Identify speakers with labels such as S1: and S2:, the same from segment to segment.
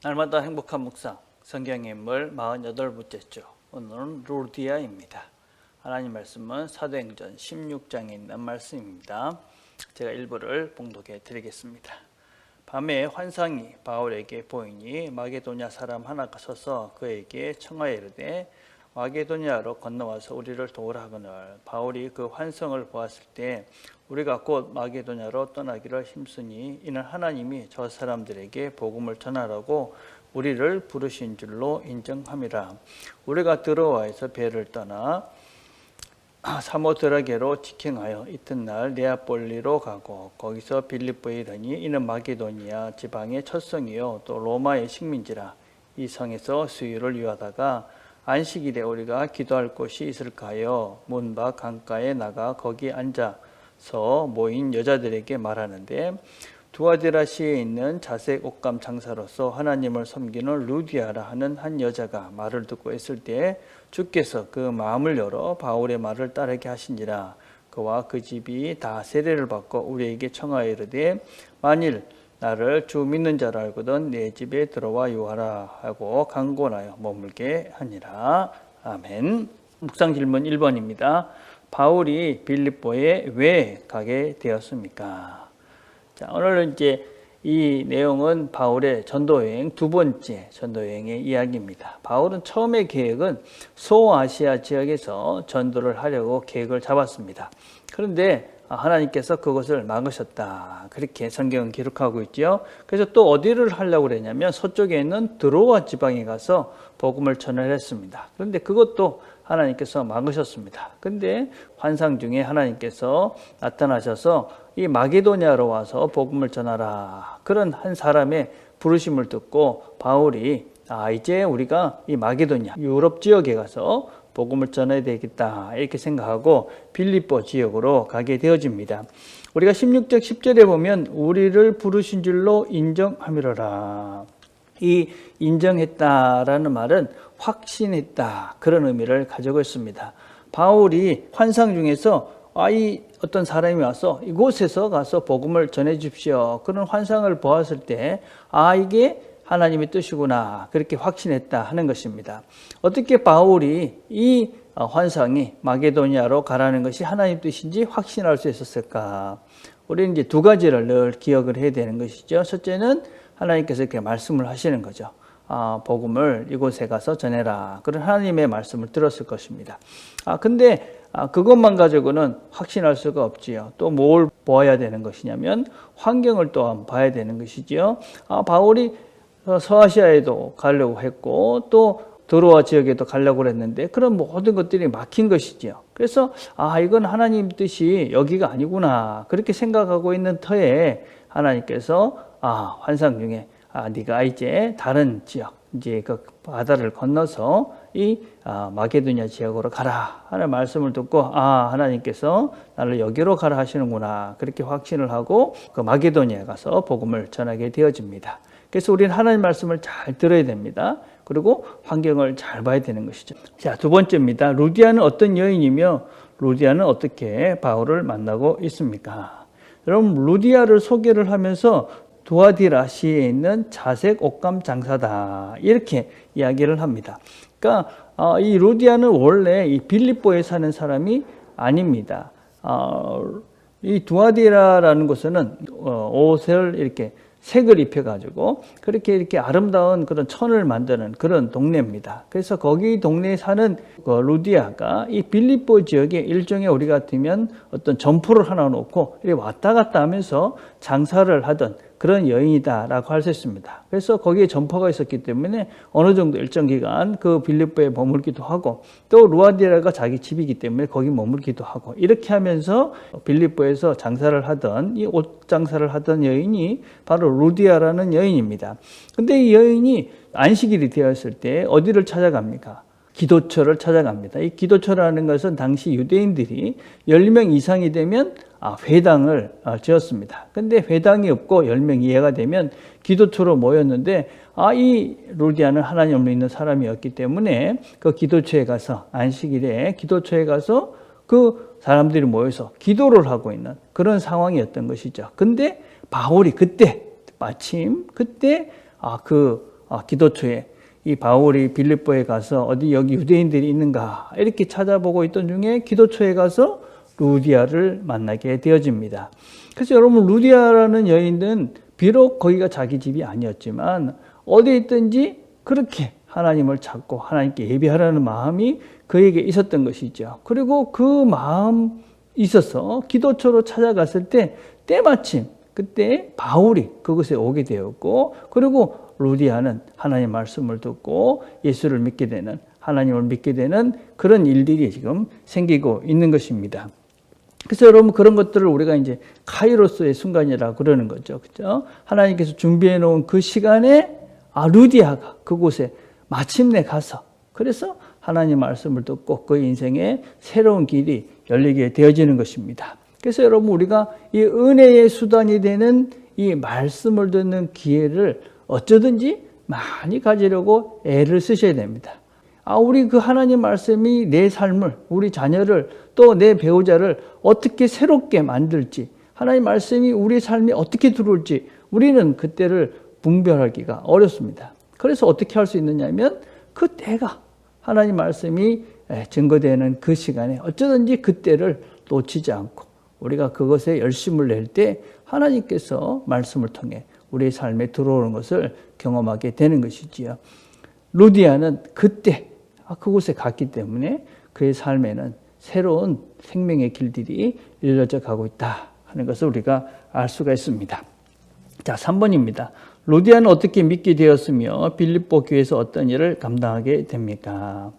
S1: 날마다 행복한 묵상, 성경의 인물 48번째죠. 오늘은 루디아입니다. 하나님 말씀은 사도행전 16장에 있는 말씀입니다. 제가 일부를 봉독해 드리겠습니다. 밤에 환상이 바울에게 보이니 마게도냐 사람 하나가 서서 그에게 청하여 이르되 마게도냐로 건너와서 우리를 도우라 하거늘 바울이 그 환상을 보았을 때 우리가 곧 마게도냐로 떠나기를 힘쓰니 이는 하나님이 저 사람들에게 복음을 전하라고 우리를 부르신 줄로 인정함이라. 우리가 드로아에서 배를 떠나 사모드라게로 직행하여 이튿날 네아폴리로 가고 거기서 빌립보에 이르니 이는 마게도니아 지방의 첫 성이요 또 로마의 식민지라. 이 성에서 수유를 위하다가 안식일에 우리가 기도할 곳이 있을까 하여 문밖 강가에 나가 거기 앉아서 모인 여자들에게 말하는데 두아디라시에 있는 자색 옷감 장사로서 하나님을 섬기는 루디아라 하는 한 여자가 말을 듣고 있을 때 주께서 그 마음을 열어 바울의 말을 따르게 하시니라. 그와 그 집이 다 세례를 받고 우리에게 청하여 이르되 만일 나를 주 믿는 자라 알거든 내 집에 들어와 유하라 하고 강권하여 머물게 하니라. 아멘. 묵상 질문 1번입니다. 바울이 빌립보에 왜 가게 되었습니까? 자, 오늘은 이제 이 내용은 바울의 전도여행 두 번째 전도여행의 이야기입니다. 바울은 처음의 계획은 소아시아 지역에서 전도를 하려고 계획을 잡았습니다. 그런데 하나님께서 그것을 막으셨다. 그렇게 성경은 기록하고 있죠. 그래서 또 어디를 하려고 그랬냐면 서쪽에 있는 드로아 지방에 가서 복음을 전했습니다. 그런데 그것도 하나님께서 막으셨습니다. 근데 환상 중에 하나님께서 나타나셔서 이 마게도냐로 와서 복음을 전하라. 그런 한 사람의 부르심을 듣고 바울이 이제 우리가 이 마게도냐 유럽 지역에 가서 복음을 전해야 되겠다 이렇게 생각하고 빌립보 지역으로 가게 되어집니다. 우리가 16절 10절에 보면 우리를 부르신 줄로 인정함이로라. 이 인정했다라는 말은 확신했다 그런 의미를 가지고 있습니다. 바울이 환상 중에서 이 어떤 사람이 와서 이곳에서 가서 복음을 전해 주십시오. 그런 환상을 보았을 때 이게 하나님의 뜻이구나 그렇게 확신했다 하는 것입니다. 어떻게 바울이 이 환상이 마게도냐로 가라는 것이 하나님 뜻인지 확신할 수 있었을까? 우리는 이제 두 가지를 늘 기억을 해야 되는 것이죠. 첫째는 하나님께서 이렇게 말씀을 하시는 거죠. 복음을 이곳에 가서 전해라. 그런 하나님의 말씀을 들었을 것입니다. 근데 그것만 가지고는 확신할 수가 없지요. 또 뭘 보아야 되는 것이냐면 환경을 또한 봐야 되는 것이지요. 바울이 서아시아에도 가려고 했고 또 드로아 지역에도 가려고 했는데 그런 모든 것들이 막힌 것이지요. 그래서 이건 하나님 뜻이 여기가 아니구나 그렇게 생각하고 있는 터에 하나님께서 환상 중에 네가 이제 다른 지역 이제 그 바다를 건너서 이 마게도냐 지역으로 가라 하는 말씀을 듣고 하나님께서 나를 여기로 가라 하시는구나 그렇게 확신을 하고 그 마게도냐에 가서 복음을 전하게 되어집니다. 그래서 우리는 하나님 말씀을 잘 들어야 됩니다. 그리고 환경을 잘 봐야 되는 것이죠. 자, 두 번째입니다. 루디아는 어떤 여인이며 루디아는 어떻게 바울을 만나고 있습니까? 여러분 루디아를 소개를 하면서 두아디라시에 있는 자색 옷감 장사다 이렇게 이야기를 합니다. 그러니까 이 루디아는 원래 이 빌립보에 사는 사람이 아닙니다. 이 두아디라라는 곳에는 옷을 이렇게 색을 입혀가지고 그렇게 이렇게 아름다운 그런 천을 만드는 그런 동네입니다. 그래서 거기 동네에 사는 그 루디아가 이 빌립보 지역에 일종의 우리 같으면 어떤 점포를 하나 놓고 이렇게 왔다 갔다 하면서 장사를 하던 그런 여인이다라고 할 수 있습니다. 그래서 거기에 점포가 있었기 때문에 어느 정도 일정 기간 그 빌립보에 머물기도 하고 또 루아디아가 자기 집이기 때문에 거기 머물기도 하고 이렇게 하면서 빌립보에서 장사를 하던 이 옷 장사를 하던 여인이 바로 루디아라는 여인입니다. 근데 이 여인이 안식일이 되었을 때 어디를 찾아갑니까? 기도처를 찾아갑니다. 이 기도처라는 것은 당시 유대인들이 10명 이상이 되면 회당을 지었습니다. 근데 회당이 없고 10명 이하가 되면 기도처로 모였는데 이 루디아는 하나님을 믿는 사람이었기 때문에 그 기도처에 가서 안식일에 기도처에 가서 그 사람들이 모여서 기도를 하고 있는 그런 상황이었던 것이죠. 근데 바울이 그때 마침 그때 그 기도처에 이 바울이 빌립보에 가서 어디 여기 유대인들이 있는가 이렇게 찾아보고 있던 중에 기도처에 가서 루디아를 만나게 되어집니다. 그래서 여러분 루디아라는 여인은 비록 거기가 자기 집이 아니었지만 어디에 있든지 그렇게 하나님을 찾고 하나님께 예배하라는 마음이 그에게 있었던 것이죠. 그리고 그 마음 있어서 기도처로 찾아갔을 때 때마침 그때 바울이 그곳에 오게 되었고 그리고 루디아는 하나님 말씀을 듣고 예수를 믿게 되는 하나님을 믿게 되는 그런 일들이 지금 생기고 있는 것입니다. 그래서 여러분 그런 것들을 우리가 이제 카이로스의 순간이라고 그러는 거죠. 그죠? 하나님께서 준비해 놓은 그 시간에 루디아가 그곳에 마침내 가서 그래서 하나님 말씀을 듣고 그 인생에 새로운 길이 열리게 되어지는 것입니다. 그래서 여러분 우리가 이 은혜의 수단이 되는 이 말씀을 듣는 기회를 어쩌든지 많이 가지려고 애를 쓰셔야 됩니다. 우리 그 하나님 말씀이 내 삶을, 우리 자녀를, 또 내 배우자를 어떻게 새롭게 만들지, 하나님 말씀이 우리 삶에 어떻게 들어올지 우리는 그때를 분별하기가 어렵습니다. 그래서 어떻게 할 수 있느냐면 그 때가 하나님 말씀이 증거되는 그 시간에 어쩌든지 그때를 놓치지 않고 우리가 그것에 열심을 낼 때 하나님께서 말씀을 통해 우리의 삶에 들어오는 것을 경험하게 되는 것이지요. 루디아는 그때 그곳에 갔기 때문에 그의 삶에는 새로운 생명의 길들이 열려져 가고 있다 하는 것을 우리가 알 수가 있습니다. 자, 3번입니다. 루디아는 어떻게 믿게 되었으며 빌립보 교회에서 어떤 일을 감당하게 됩니까?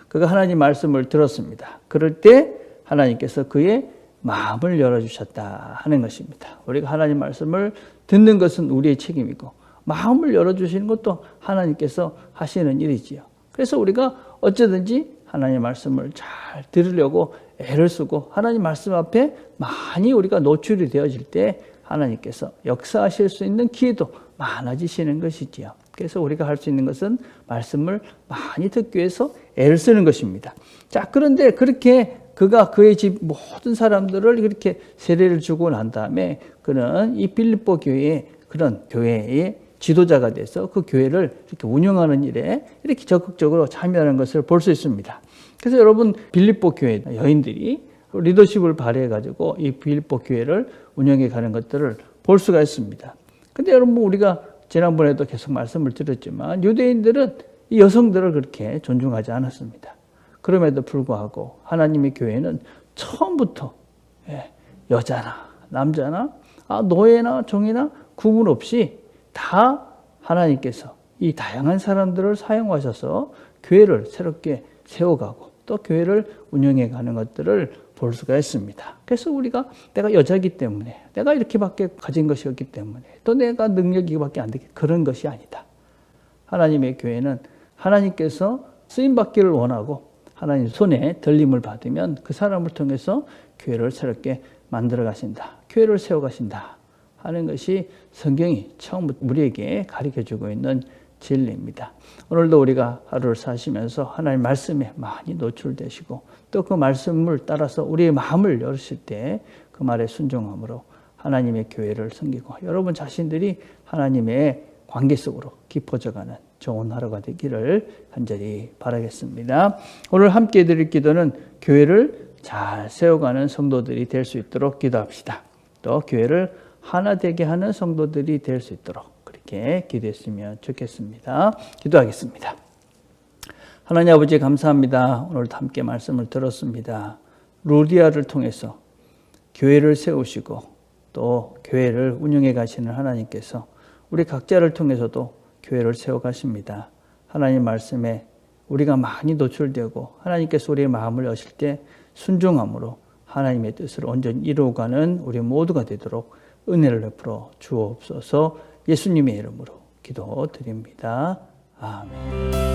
S1: 그가 하나님 말씀을 들었습니다. 그럴 때 하나님께서 그의 마음을 열어주셨다 하는 것입니다. 우리가 하나님 말씀을 듣는 것은 우리의 책임이고 마음을 열어주시는 것도 하나님께서 하시는 일이지요. 그래서 우리가 어쩌든지 하나님 말씀을 잘 들으려고 애를 쓰고 하나님 말씀 앞에 많이 우리가 노출이 되어질 때 하나님께서 역사하실 수 있는 기회도 많아지시는 것이지요. 그래서 우리가 할 수 있는 것은 말씀을 많이 듣기 위해서 애를 쓰는 것입니다. 자, 그런데 그렇게 그가 그의 집 모든 사람들을 이렇게 세례를 주고 난 다음에 그는 이 빌립보 교회의 그런 교회의 지도자가 돼서 그 교회를 이렇게 운영하는 일에 이렇게 적극적으로 참여하는 것을 볼 수 있습니다. 그래서 여러분 빌립보 교회 여인들이 리더십을 발휘해 가지고 이 빌립보 교회를 운영해 가는 것들을 볼 수가 있습니다. 근데 여러분 우리가 지난번에도 계속 말씀을 드렸지만 유대인들은 이 여성들을 그렇게 존중하지 않았습니다. 그럼에도 불구하고 하나님의 교회는 처음부터 여자나 남자나 노예나 종이나 구분 없이 다 하나님께서 이 다양한 사람들을 사용하셔서 교회를 새롭게 세워가고 또 교회를 운영해 가는 것들을 볼 수가 있습니다. 그래서 우리가 내가 여자이기 때문에 내가 이렇게밖에 가진 것이 없기 때문에 또 내가 능력이 이거밖에 안 되기 그런 것이 아니다. 하나님의 교회는 하나님께서 쓰임받기를 원하고 하나님 손에 들림을 받으면 그 사람을 통해서 교회를 새롭게 만들어 가신다. 교회를 세워 가신다 하는 것이 성경이 처음부터 우리에게 가르쳐주고 있는 진리입니다. 오늘도 우리가 하루를 사시면서 하나님 말씀에 많이 노출되시고 또 그 말씀을 따라서 우리의 마음을 열으실 때 그 말에 순종함으로 하나님의 교회를 섬기고 여러분 자신들이 하나님의 관계 속으로 깊어져가는 좋은 하루가 되기를 간절히 바라겠습니다. 오늘 함께 드릴 기도는 교회를 잘 세워가는 성도들이 될 수 있도록 기도합시다. 또 교회를 하나 되게 하는 성도들이 될 수 있도록 그렇게 기도했으면 좋겠습니다. 기도하겠습니다. 하나님 아버지 감사합니다. 오늘도 함께 말씀을 들었습니다. 루디아를 통해서 교회를 세우시고 또 교회를 운영해 가시는 하나님께서 우리 각자를 통해서도 교회를 세워 가십니다. 하나님 말씀에 우리가 많이 노출되고 하나님께서 우리의 마음을 여실 때 순종함으로 하나님의 뜻을 온전히 이루어가는 우리 모두가 되도록 은혜를 베풀어 주옵소서. 예수님의 이름으로 기도드립니다. 아멘.